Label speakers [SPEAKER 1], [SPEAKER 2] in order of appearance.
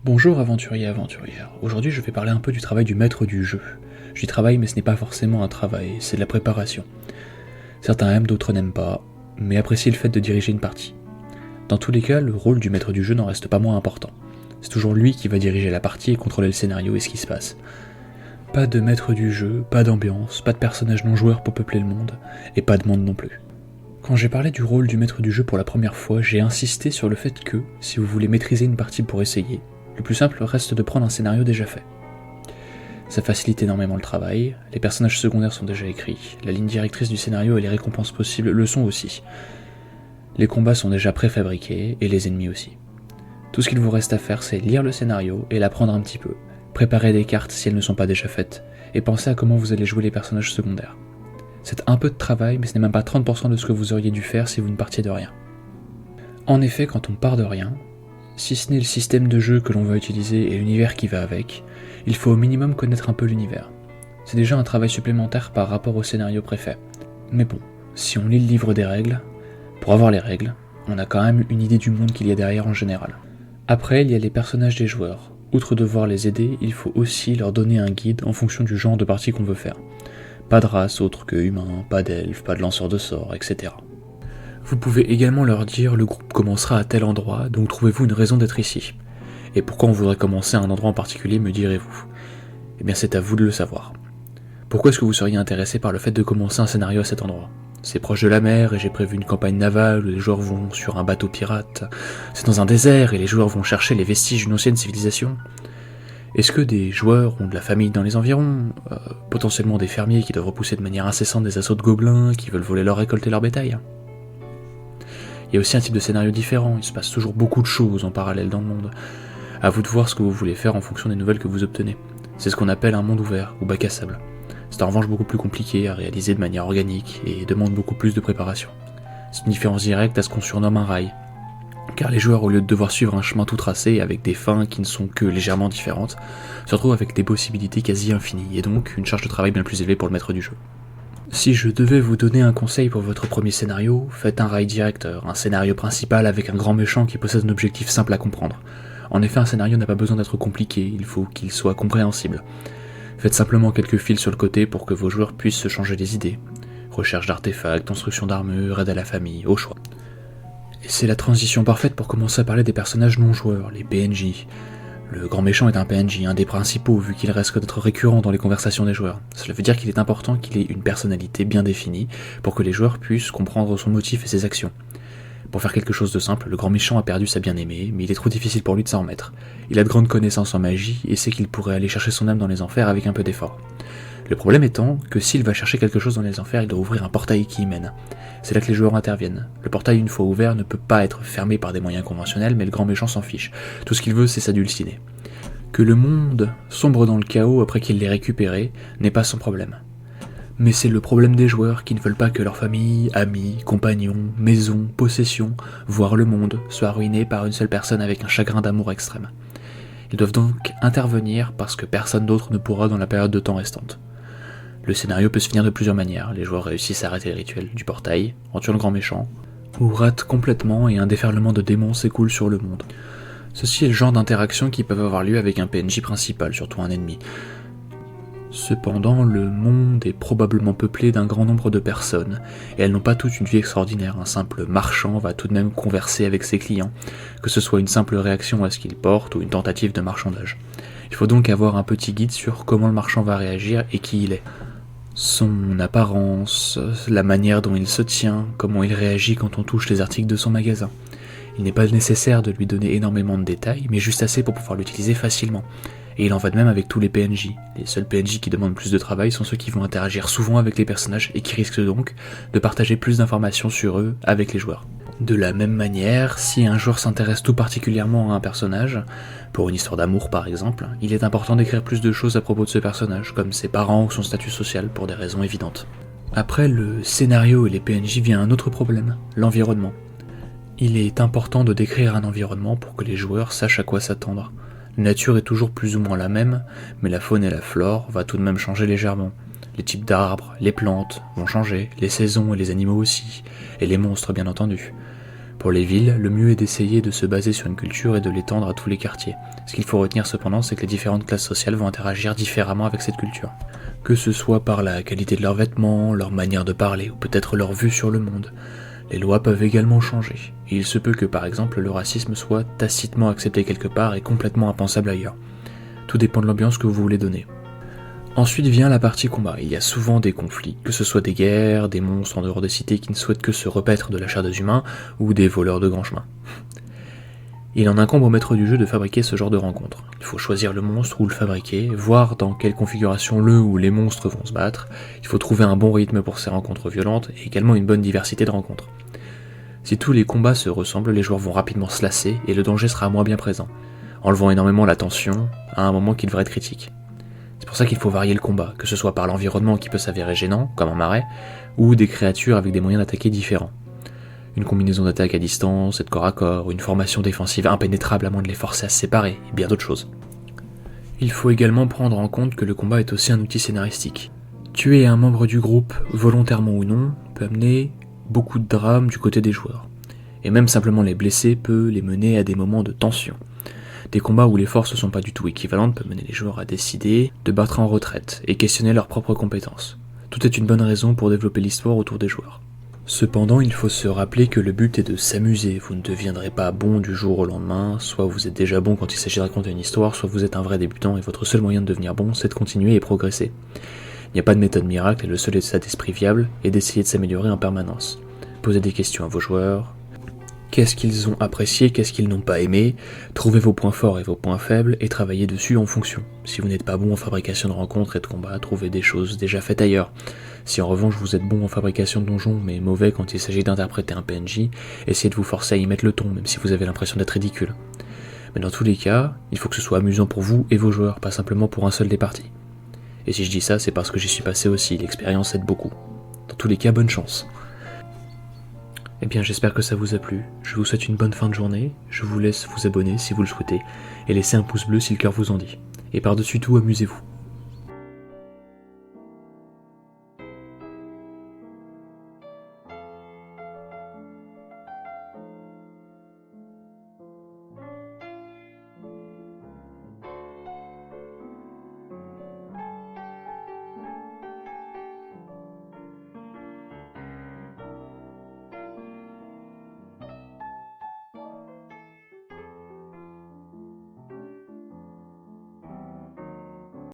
[SPEAKER 1] Bonjour aventuriers et aventurières, aujourd'hui je vais parler un peu du travail du maître du jeu. Je dis travail mais ce n'est pas forcément un travail, c'est de la préparation. Certains aiment, d'autres n'aiment pas, mais apprécient le fait de diriger une partie. Dans tous les cas, le rôle du maître du jeu n'en reste pas moins important. C'est toujours lui qui va diriger la partie et contrôler le scénario et ce qui se passe. Pas de maître du jeu, pas d'ambiance, pas de personnages non joueurs pour peupler le monde, et pas de monde non plus. Quand j'ai parlé du rôle du maître du jeu pour la première fois, j'ai insisté sur le fait que, si vous voulez maîtriser une partie pour essayer, le plus simple reste de prendre un scénario déjà fait. Ça facilite énormément le travail, les personnages secondaires sont déjà écrits, la ligne directrice du scénario et les récompenses possibles le sont aussi. Les combats sont déjà préfabriqués, et les ennemis aussi. Tout ce qu'il vous reste à faire, c'est lire le scénario et l'apprendre un petit peu, préparer des cartes si elles ne sont pas déjà faites, et penser à comment vous allez jouer les personnages secondaires. C'est un peu de travail, mais ce n'est même pas 30% de ce que vous auriez dû faire si vous ne partiez de rien. En effet, quand on part de rien, si ce n'est le système de jeu que l'on va utiliser et l'univers qui va avec, il faut au minimum connaître un peu l'univers. C'est déjà un travail supplémentaire par rapport au scénario préfet. Mais bon, si on lit le livre des règles, pour avoir les règles, on a quand même une idée du monde qu'il y a derrière en général. Après, il y a les personnages des joueurs. Outre devoir les aider, il faut aussi leur donner un guide en fonction du genre de partie qu'on veut faire. Pas de race autre que humain, pas d'elfes, pas de lanceurs de sorts, etc. Vous pouvez également leur dire le groupe commencera à tel endroit, donc trouvez-vous une raison d'être ici. Et pourquoi on voudrait commencer à un endroit en particulier, me direz-vous? Eh bien c'est à vous de le savoir. Pourquoi est-ce que vous seriez intéressé par le fait de commencer un scénario à cet endroit? C'est proche de la mer et j'ai prévu une campagne navale où les joueurs vont sur un bateau pirate. C'est dans un désert et les joueurs vont chercher les vestiges d'une ancienne civilisation. Est-ce que des joueurs ont de la famille dans les environs? Potentiellement des fermiers qui doivent repousser de manière incessante des assauts de gobelins qui veulent voler leur récolte et leur bétail? Il y a aussi un type de scénario différent, il se passe toujours beaucoup de choses en parallèle dans le monde. À vous de voir ce que vous voulez faire en fonction des nouvelles que vous obtenez. C'est ce qu'on appelle un monde ouvert, ou bac à sable. C'est en revanche beaucoup plus compliqué à réaliser de manière organique et demande beaucoup plus de préparation. C'est une différence directe à ce qu'on surnomme un rail. Car les joueurs, au lieu de devoir suivre un chemin tout tracé avec des fins qui ne sont que légèrement différentes, se retrouvent avec des possibilités quasi infinies et donc une charge de travail bien plus élevée pour le maître du jeu. Si je devais vous donner un conseil pour votre premier scénario, faites un rail directeur, un scénario principal avec un grand méchant qui possède un objectif simple à comprendre. En effet, un scénario n'a pas besoin d'être compliqué, il faut qu'il soit compréhensible. Faites simplement quelques fils sur le côté pour que vos joueurs puissent se changer les idées. Recherche d'artefacts, construction d'armure, aide à la famille, au choix. Et c'est la transition parfaite pour commencer à parler des personnages non joueurs, les PNJ. Le grand méchant est un PNJ, un des principaux, vu qu'il reste d'être récurrent dans les conversations des joueurs. Cela veut dire qu'il est important qu'il ait une personnalité bien définie, pour que les joueurs puissent comprendre son motif et ses actions. Pour faire quelque chose de simple, le grand méchant a perdu sa bien-aimée, mais il est trop difficile pour lui de s'en remettre. Il a de grandes connaissances en magie, et sait qu'il pourrait aller chercher son âme dans les enfers avec un peu d'effort. Le problème étant que s'il va chercher quelque chose dans les enfers, il doit ouvrir un portail qui y mène. C'est là que les joueurs interviennent. Le portail, une fois ouvert, ne peut pas être fermé par des moyens conventionnels, mais le grand méchant s'en fiche. Tout ce qu'il veut, c'est s'adulciner. Que le monde sombre dans le chaos après qu'il l'ait récupéré n'est pas son problème. Mais c'est le problème des joueurs qui ne veulent pas que leur famille, amis, compagnons, maison, possession, voire le monde, soit ruiné par une seule personne avec un chagrin d'amour extrême. Ils doivent donc intervenir parce que personne d'autre ne pourra dans la période de temps restante. Le scénario peut se finir de plusieurs manières. Les joueurs réussissent à arrêter le rituel du portail, en tuant le grand méchant, ou ratent complètement et un déferlement de démons s'écoule sur le monde. Ceci est le genre d'interaction qui peuvent avoir lieu avec un PNJ principal, surtout un ennemi. Cependant, le monde est probablement peuplé d'un grand nombre de personnes, et elles n'ont pas toutes une vie extraordinaire. Un simple marchand va tout de même converser avec ses clients, que ce soit une simple réaction à ce qu'il porte ou une tentative de marchandage. Il faut donc avoir un petit guide sur comment le marchand va réagir et qui il est. Son apparence, la manière dont il se tient, comment il réagit quand on touche les articles de son magasin. Il n'est pas nécessaire de lui donner énormément de détails, mais juste assez pour pouvoir l'utiliser facilement. Et il en va de même avec tous les PNJ. Les seuls PNJ qui demandent plus de travail sont ceux qui vont interagir souvent avec les personnages et qui risquent donc de partager plus d'informations sur eux avec les joueurs. De la même manière, si un joueur s'intéresse tout particulièrement à un personnage, pour une histoire d'amour par exemple, il est important d'écrire plus de choses à propos de ce personnage, comme ses parents ou son statut social, pour des raisons évidentes. Après le scénario et les PNJ vient un autre problème, l'environnement. Il est important de décrire un environnement pour que les joueurs sachent à quoi s'attendre. La nature est toujours plus ou moins la même, mais la faune et la flore va tout de même changer légèrement. Les types d'arbres, les plantes vont changer, les saisons et les animaux aussi, et les monstres bien entendu. Pour les villes, le mieux est d'essayer de se baser sur une culture et de l'étendre à tous les quartiers. Ce qu'il faut retenir cependant, c'est que les différentes classes sociales vont interagir différemment avec cette culture. Que ce soit par la qualité de leurs vêtements, leur manière de parler, ou peut-être leur vue sur le monde. Les lois peuvent également changer, et il se peut que par exemple le racisme soit tacitement accepté quelque part et complètement impensable ailleurs. Tout dépend de l'ambiance que vous voulez donner. Ensuite vient la partie combat. Il y a souvent des conflits, que ce soit des guerres, des monstres en dehors des cités qui ne souhaitent que se repaître de la chair des humains, ou des voleurs de grands chemins. Il en incombe au maître du jeu de fabriquer ce genre de rencontre. Il faut choisir le monstre ou le fabriquer, voir dans quelle configuration le ou les monstres vont se battre, il faut trouver un bon rythme pour ces rencontres violentes, et également une bonne diversité de rencontres. Si tous les combats se ressemblent, les joueurs vont rapidement se lasser, et le danger sera moins bien présent, enlevant énormément la tension à un moment qui devrait être critique. C'est pour ça qu'il faut varier le combat, que ce soit par l'environnement qui peut s'avérer gênant, comme un marais, ou des créatures avec des moyens d'attaquer différents. Une combinaison d'attaque à distance et de corps à corps, une formation défensive impénétrable à moins de les forcer à se séparer, et bien d'autres choses. Il faut également prendre en compte que le combat est aussi un outil scénaristique. Tuer un membre du groupe, volontairement ou non, peut amener beaucoup de drame du côté des joueurs. Et même simplement les blesser peut les mener à des moments de tension. Des combats où les forces ne sont pas du tout équivalentes peuvent mener les joueurs à décider de battre en retraite et questionner leurs propres compétences. Tout est une bonne raison pour développer l'histoire autour des joueurs. Cependant, il faut se rappeler que le but est de s'amuser, vous ne deviendrez pas bon du jour au lendemain, soit vous êtes déjà bon quand il s'agit de raconter une histoire, soit vous êtes un vrai débutant et votre seul moyen de devenir bon, c'est de continuer et progresser. Il n'y a pas de méthode miracle et le seul état d'esprit viable est d'essayer de s'améliorer en permanence. Posez des questions à vos joueurs. Qu'est-ce qu'ils ont apprécié, qu'est-ce qu'ils n'ont pas aimé, trouvez vos points forts et vos points faibles et travaillez dessus en fonction. Si vous n'êtes pas bon en fabrication de rencontres et de combats, trouvez des choses déjà faites ailleurs. Si en revanche vous êtes bon en fabrication de donjons mais mauvais quand il s'agit d'interpréter un PNJ, essayez de vous forcer à y mettre le ton, même si vous avez l'impression d'être ridicule. Mais dans tous les cas, il faut que ce soit amusant pour vous et vos joueurs, pas simplement pour un seul des parties. Et si je dis ça, c'est parce que j'y suis passé aussi, l'expérience aide beaucoup. Dans tous les cas, bonne chance. Eh bien, j'espère que ça vous a plu. Je vous souhaite une bonne fin de journée. Je vous laisse vous abonner si vous le souhaitez et laisser un pouce bleu si le cœur vous en dit. Et par-dessus tout, amusez-vous.